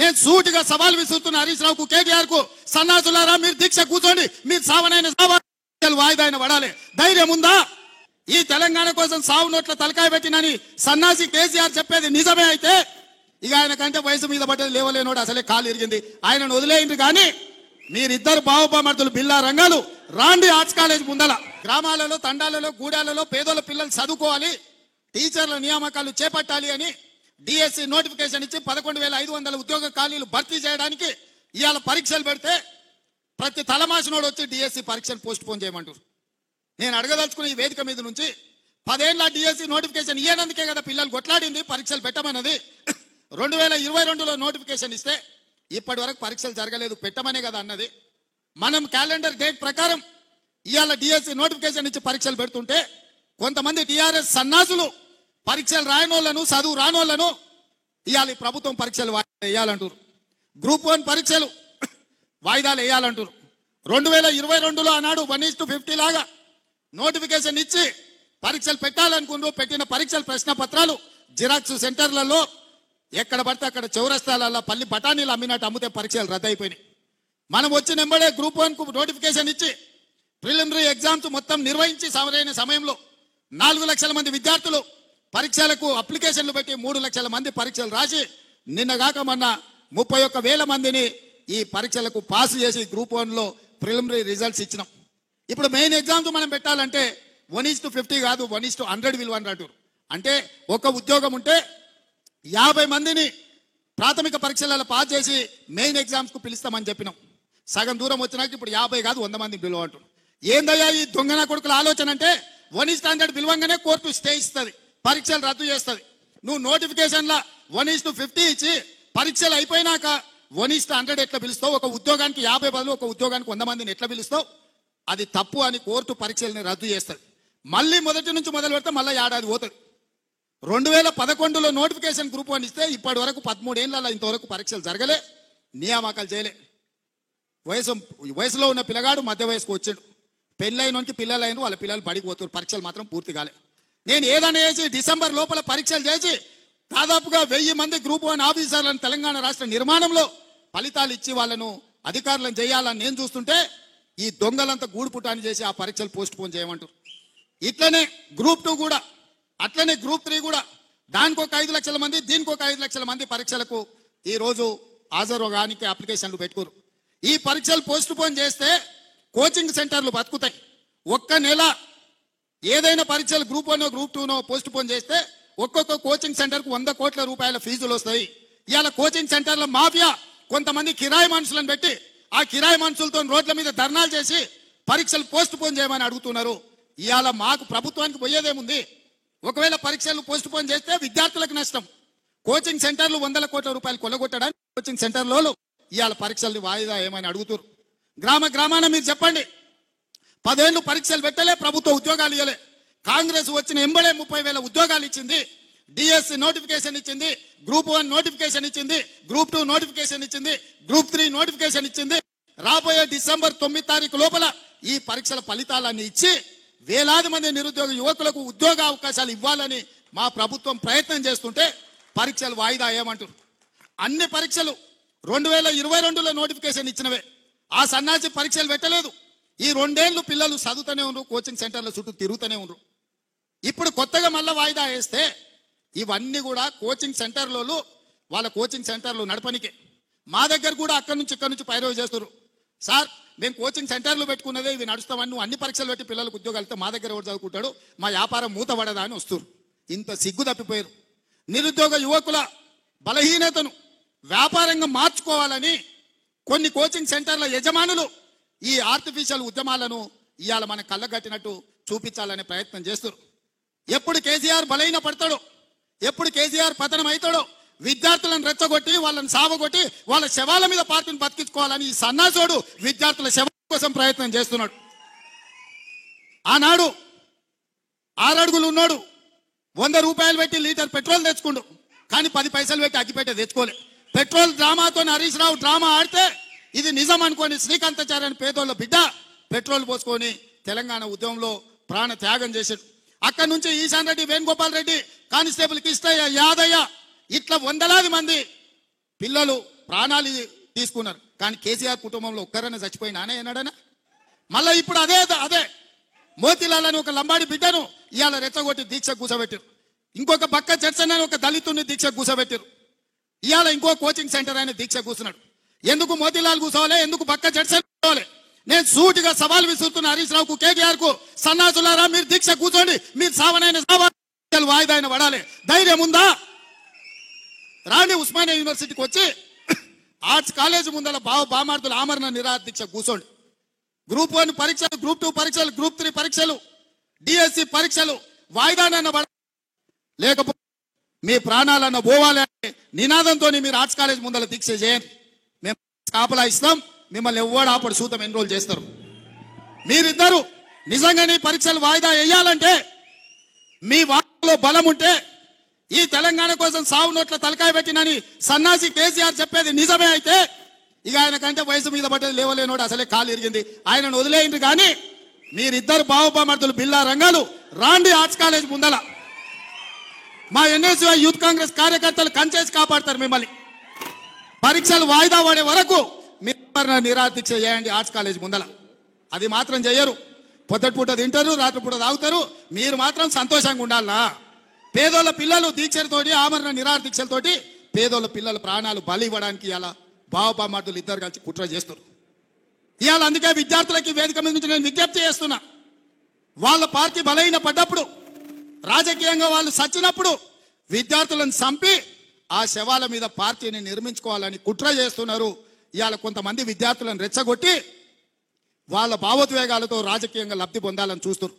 నేను సూటిగా సవాల్ విసురుతున్న హరీష్ రావుకు, కేటీఆర్ కు, సన్నాసులారా మీరు దీక్ష కూర్చోండి, మీరు సావనైన వాయిదా పడాలి. ధైర్యం ఉందా? ఈ తెలంగాణ కోసం సావు నోట్ల తలకాయ పెట్టినని సన్నాసి కేసీఆర్ చెప్పేది నిజమే అయితే ఇక ఆయన కంటే వయసు మీద పడ్డది లేవలేనోడు అసలే కాలు ఇరిగింది, ఆయనను వదిలేయండి. కానీ మీరిద్దరు బావబామర్దులు బిల్లా రంగాలు రాండి ఆర్ట్స్ కాలేజ్ ముందల. గ్రామాలలో, తండాలలో, గూడాలలో పేదోళ్ళ పిల్లలు చదువుకోవాలి, టీచర్ల నియామకాలు చేపట్టాలి అని డిఎస్సి నోటిఫికేషన్ ఇచ్చి 11,500 ఉద్యోగ ఖాళీలు భర్తీ చేయడానికి ఇవాళ పరీక్షలు పెడితే ప్రతి తలమాసినోడు వచ్చి డిఎస్సి పరీక్షను పోస్ట్ పోన్ చేయమంటారు. నేను అడగదలుచుకున్న ఈ వేదిక మీద నుంచి 10 ఏళ్ళ డిఎస్సి నోటిఫికేషన్ ఇయ్యనందుకే కదా పిల్లలు కొట్లాడింది పరీక్షలు పెట్టమన్నది. 2022లో నోటిఫికేషన్ ఇస్తే ఇప్పటి వరకు పరీక్షలు జరగలేదు, పెట్టమనే కదా అన్నది. మనం క్యాలెండర్ డేట్ ప్రకారం ఇవాళ డిఎస్సి నోటిఫికేషన్ ఇచ్చి పరీక్షలు పెడుతుంటే కొంతమంది టీఆర్ఎస్ సన్నాసులు పరీక్షలు రాయనోళ్లను, చదువు రానోళ్లను ఇవాళ ప్రభుత్వం పరీక్షలు వేయాలంటారు. గ్రూప్ 1 పరీక్షలు వాయిదాలు వేయాలంటారు. 2022లో ఆనాడు 1:50 లాగా నోటిఫికేషన్ ఇచ్చి పరీక్షలు పెట్టాలనుకుంటూ పెట్టిన పరీక్షల ప్రశ్న పత్రాలు జిరాక్స్ సెంటర్లలో ఎక్కడ పడితే అక్కడ చౌరస్తాలలో పల్లి బఠానీలు అమ్మినట్టు అమ్మితే పరీక్షలు రద్దయిపోయినాయి. మనం వచ్చిన వెంబడే గ్రూప్ 1కు నోటిఫికేషన్ ఇచ్చి ప్రిలిమినరీ ఎగ్జామ్స్ మొత్తం నిర్వహించి సరైన సమయంలో 4 లక్షల మంది విద్యార్థులు పరీక్షలకు అప్లికేషన్లు పెట్టి 3 లక్షల మంది పరీక్షలు రాసి నిన్నగాక మొన్న 31,000 మందిని ఈ పరీక్షలకు పాస్ చేసి గ్రూప్ 1లో ప్రిలిమినరీ రిజల్ట్స్ ఇచ్చినాం. ఇప్పుడు మెయిన్ ఎగ్జామ్స్ మనం పెట్టాలంటే 1:50 కాదు 1:100 విలువ అంటే ఒక ఉద్యోగం ఉంటే 50 మందిని ప్రాథమిక పరీక్షలలో పాస్ చేసి మెయిన్ ఎగ్జామ్స్కు పిలుస్తామని చెప్పినాం. సగం దూరం వచ్చినాక ఇప్పుడు 50 కాదు 100 మంది పిలువ అంటారు. ఏందయ్యా ఈ దొంగన కొడుకుల ఆలోచన అంటే 1:100 పిలువంగానే కోర్టు స్టే ఇస్తుంది, పరీక్షలు రద్దు చేస్తుంది. నువ్వు నోటిఫికేషన్లా 1:50 ఇచ్చి పరీక్షలు అయిపోయినాక 1:100 ఎట్లా పిలుస్తావు? ఒక ఉద్యోగానికి 50 బదులు ఒక ఉద్యోగానికి 100 మందిని ఎట్లా పిలుస్తావు? అది తప్పు అని కోర్టు పరీక్షల్ని రద్దు చేస్తుంది. మళ్ళీ మొదటి నుంచి మొదలు పెడితే మళ్ళీ ఏడాది పోతుంది. 2011లో నోటిఫికేషన్ గ్రూప్ 1 ఇస్తే ఇప్పటి వరకు 13 ఏళ్ళ ఇంతవరకు పరీక్షలు జరగలే, నియామకాలు చేయలే. వయసులో ఉన్న పిల్లగాడు మధ్య వయసుకు వచ్చాడు, పెళ్ళైనోనికి పిల్లలైన వాళ్ళ పిల్లలు బడికి పోతారు, పరీక్షలు మాత్రం పూర్తి కాలే. నేను ఏదైనా చేసి డిసెంబర్ లోపల పరీక్షలు చేసి దాదాపుగా 1000 మంది గ్రూప్ 1 ఆఫీసర్లను తెలంగాణ రాష్ట్ర నిర్మాణంలో ఫలితాలు ఇచ్చి వాళ్ళను అధికారులను చేయాలని నేను చూస్తుంటే ఈ దొంగలంతా గూడుపుటాన్ని చేసి ఆ పరీక్షలు పోస్ట్ పోన్ చేయమంటారు. ఇట్లనే గ్రూప్ 2 కూడా, అట్లనే గ్రూప్ 3 కూడా దానికి ఒక 5 లక్షల మంది, దీనికి ఒక 5 లక్షల మంది పరీక్షలకు ఈ రోజు హాజరుగానికి అప్లికేషన్లు పెట్టుకోరు. ఈ పరీక్షలు పోస్ట్ పోన్ చేస్తే కోచింగ్ సెంటర్లు బతుకుతాయి. ఒక్క నెల ఏదైనా పరీక్షలు గ్రూప్ 1 గ్రూప్ 2 పోస్ట్ పోన్ చేస్తే ఒక్కొక్క కోచింగ్ సెంటర్కు 100 కోట్ల రూపాయల ఫీజులు వస్తాయి. ఇవాళ కోచింగ్ సెంటర్ల మాఫియా కొంతమంది కిరాయి మనుషులను పెట్టి ఆ కిరాయి మనుషులతో రోడ్ల మీద ధర్నాలు చేసి పరీక్షలు పోస్ట్ పోన్ చేయమని అడుగుతున్నారు. ఇవాళ మాకు ప్రభుత్వానికి పోయేదేముంది? ఒకవేళ పరీక్షలు పోస్ట్ పోన్ చేస్తే విద్యార్థులకు నష్టం. కోచింగ్ సెంటర్లు 100 కోట్ల రూపాయలు కొల్లగొట్టడానికి కోచింగ్ సెంటర్లలో ఇవాళ పరీక్షల్ని వాయిదా ఏమని అడుగుతారు. గ్రామాన మీరు చెప్పండి, 10 ఏళ్ళు పరీక్షలు పెట్టలే, ప్రభుత్వ ఉద్యోగాలు ఇవ్వలే. కాంగ్రెస్ వచ్చిన ఎంబడే 30,000 ఉద్యోగాలు ఇచ్చింది, డిఎస్సి నోటిఫికేషన్ ఇచ్చింది, గ్రూప్ 1 నోటిఫికేషన్ ఇచ్చింది, గ్రూప్ 2 నోటిఫికేషన్ ఇచ్చింది, గ్రూప్ 3 నోటిఫికేషన్ ఇచ్చింది. రాబోయే డిసెంబర్ 9 తారీఖు లోపల ఈ పరీక్షల ఫలితాలన్నీ ఇచ్చి వేలాది మంది నిరుద్యోగ యువకులకు ఉద్యోగ అవకాశాలు ఇవ్వాలని మా ప్రభుత్వం ప్రయత్నం చేస్తుంటే పరీక్షలు వాయిదా ఏమంటారు? అన్ని పరీక్షలు 2022లో నోటిఫికేషన్ ఇచ్చినవే, ఆ సన్నాసి పరీక్షలు పెట్టలేదు. ఈ 2 ఏళ్ళు పిల్లలు చదువుతూనే ఉన్నారు, కోచింగ్ సెంటర్ల చుట్టూ తిరుగుతూనే ఉన్నారు. ఇప్పుడు కొత్తగా మళ్ళీ వాయిదా వేస్తే ఇవన్నీ కూడా కోచింగ్ సెంటర్లలో వాళ్ళ కోచింగ్ సెంటర్లు నడపనికే. మా దగ్గర కూడా అక్కడి నుంచి ఇక్కడ నుంచి పైరవి చేస్తారు. సార్ మేము కోచింగ్ సెంటర్లు పెట్టుకున్నదే ఇవి నడుస్తామని, నువ్వు అన్ని పరీక్షలు పెట్టి పిల్లలకు ఉద్యోగాలు మా దగ్గర ఎవరు చదువుకుంటాడు, మా వ్యాపారం మూతపడదా అని వస్తారు. ఇంత సిగ్గు తప్పిపోయారు. నిరుద్యోగ యువకుల బలహీనతను వ్యాపారంగా మార్చుకోవాలని కొన్ని కోచింగ్ సెంటర్ల యజమానులు ఈ ఆర్టిఫిషియల్ ఉద్యమాలను ఇవాళ మన కళ్ళగట్టినట్టు చూపించాలనే ప్రయత్నం చేస్తారు. ఎప్పుడు కేసీఆర్ బలహీన పడతాడో, ఎప్పుడు కేసీఆర్ పతనం అవుతాడో విద్యార్థులను రెచ్చగొట్టి వాళ్ళని సావగొట్టి వాళ్ళ శవాల మీద పార్టీని బతికించుకోవాలని ఈ సన్నాసోడు విద్యార్థుల శవం కోసం ప్రయత్నం చేస్తున్నాడు. ఆనాడు 6 అడుగులు ఉన్నాడు, 100 రూపాయలు పెట్టి లీటర్ పెట్రోల్ తెచ్చుకుండు, కానీ 10 పైసలు పెట్టి అగ్గిపెట్టే తెచ్చుకోలే. పెట్రోల్ డ్రామాతో హరీష్ రావు డ్రామా ఆడితే ఇది నిజం అనుకోని శ్రీకాంతాచార్య అని పేదోళ్ళ బిడ్డ పెట్రోల్ పోసుకొని తెలంగాణ ఉద్యమంలో ప్రాణ త్యాగం చేశాడు. అక్కడి నుంచి ఈశాన్ రెడ్డి, వేణుగోపాల్ రెడ్డి, కానిస్టేబుల్ కిష్టయ్య, యాదయ్య ఇట్లా వందలాది మంది పిల్లలు ప్రాణాలు తీసుకున్నారు. కానీ కేసీఆర్ కుటుంబంలో ఒక్కరైనా చచ్చిపోయినానే అన్నాడనా? మళ్ళీ ఇప్పుడు అదే అదే మోతిలాల్ అని ఒక లంబాడి బిడ్డను ఇవాళ రెచ్చగొట్టి దీక్ష కూసబెట్టారు. ఇంకొక పక్క చర్చన్ అని ఒక దళితుడిని దీక్ష కూసబెట్టారు. ఇవాళ ఇంకో కోచింగ్ సెంటర్ ఆయన దీక్ష కూర్చున్నాడు. ఎందుకు మోతిలాల్ కూర్చోవాలి, ఎందుకు పక్క చర్చన్ కూర్చోవాలి? నేను సూటిగా సవాల్ విసురుతున్న హరీష్ రావుకు, కేటీఆర్ కు, సన్నాసులారా మీరు దీక్ష కూర్చోండి, మీరు సావనైన వాయిదా అయిన పడాలి. ధైర్యం ఉందా? రాణి ఉస్మానియా యూనివర్సిటీకి వచ్చి ఆర్ట్స్ కాలేజ్ ముందర బామార్దుల ఆమరణ నిరాహార దీక్ష కూర్చోండి. గ్రూప్ 1 పరీక్షలు, గ్రూప్ 2 పరీక్షలు, గ్రూప్ 3 పరీక్షలు, డిఎస్సి పరీక్షలు వాయిదానన్న లేకపోతే మీ ప్రాణాలన్న పోవాలి అనే నినాదంతో మీరు ఆర్ట్స్ కాలేజ్ ముందర దీక్ష చేయండి. మేము కాపలా ఇస్తాం, మిమ్మల్ని ఎవ్వడు ఆపడు, సూతం ఎన్రోల్ చేస్తారు. మీరిద్దరు నిజంగానే పరీక్షలు వాయిదా వేయాలంటే, మీ వాటిలో బలం ఉంటే, ఈ తెలంగాణ కోసం సావు నోట్ల తలకాయ పెట్టినని సన్నాసి కేసీఆర్ చెప్పేది నిజమే అయితే, ఇక ఆయన కంటే వయసు మీద పట్టేది లేవలేనోడు అసలే కాలు ఇరిగింది, ఆయనను వదిలేయండి. కానీ మీరిద్దరు బావబామర్దులు బిల్లా రంగాలు రాండి ఆర్ట్స్ కాలేజ్ ముందల. మా ఎన్ఎస్యుఐ యూత్ కాంగ్రెస్ కార్యకర్తలు కంచేసి కాపాడతారు మిమ్మల్ని. పరీక్షలు వాయిదా పడే వరకు మీరు నిరాదీక్ష చేయండి ఆర్ట్స్ కాలేజ్ ముందల. అది మాత్రం చేయరు. పొద్దుటిపూట తింటారు, రాత్రిపూట తాగుతారు. మీరు మాత్రం సంతోషంగా ఉండాలా? పేదోళ్ళ పిల్లలు దీక్షలతోటి, ఆమరణ నిరాహార దీక్షలతోటి పేదోళ్ళ పిల్లల ప్రాణాలు బలి ఇవ్వడానికి ఇలా బావబామర్దులు ఇద్దరు కలిసి కుట్ర చేస్తారు. ఇవాళ అందుకే విద్యార్థులకి వేదిక మీద నుంచి నేను విజ్ఞప్తి చేస్తున్నా, వాళ్ళ పార్టీ బలహీన పడ్డప్పుడు, రాజకీయంగా వాళ్ళు సచ్చినప్పుడు విద్యార్థులను చంపి ఆ శవాల మీద పార్టీని నిర్మించుకోవాలని కుట్ర చేస్తున్నారు. ఇవాళ కొంతమంది విద్యార్థులను రెచ్చగొట్టి వాళ్ళ భావోద్వేగాలతో రాజకీయంగా లబ్ధి పొందాలని చూస్తున్నారు.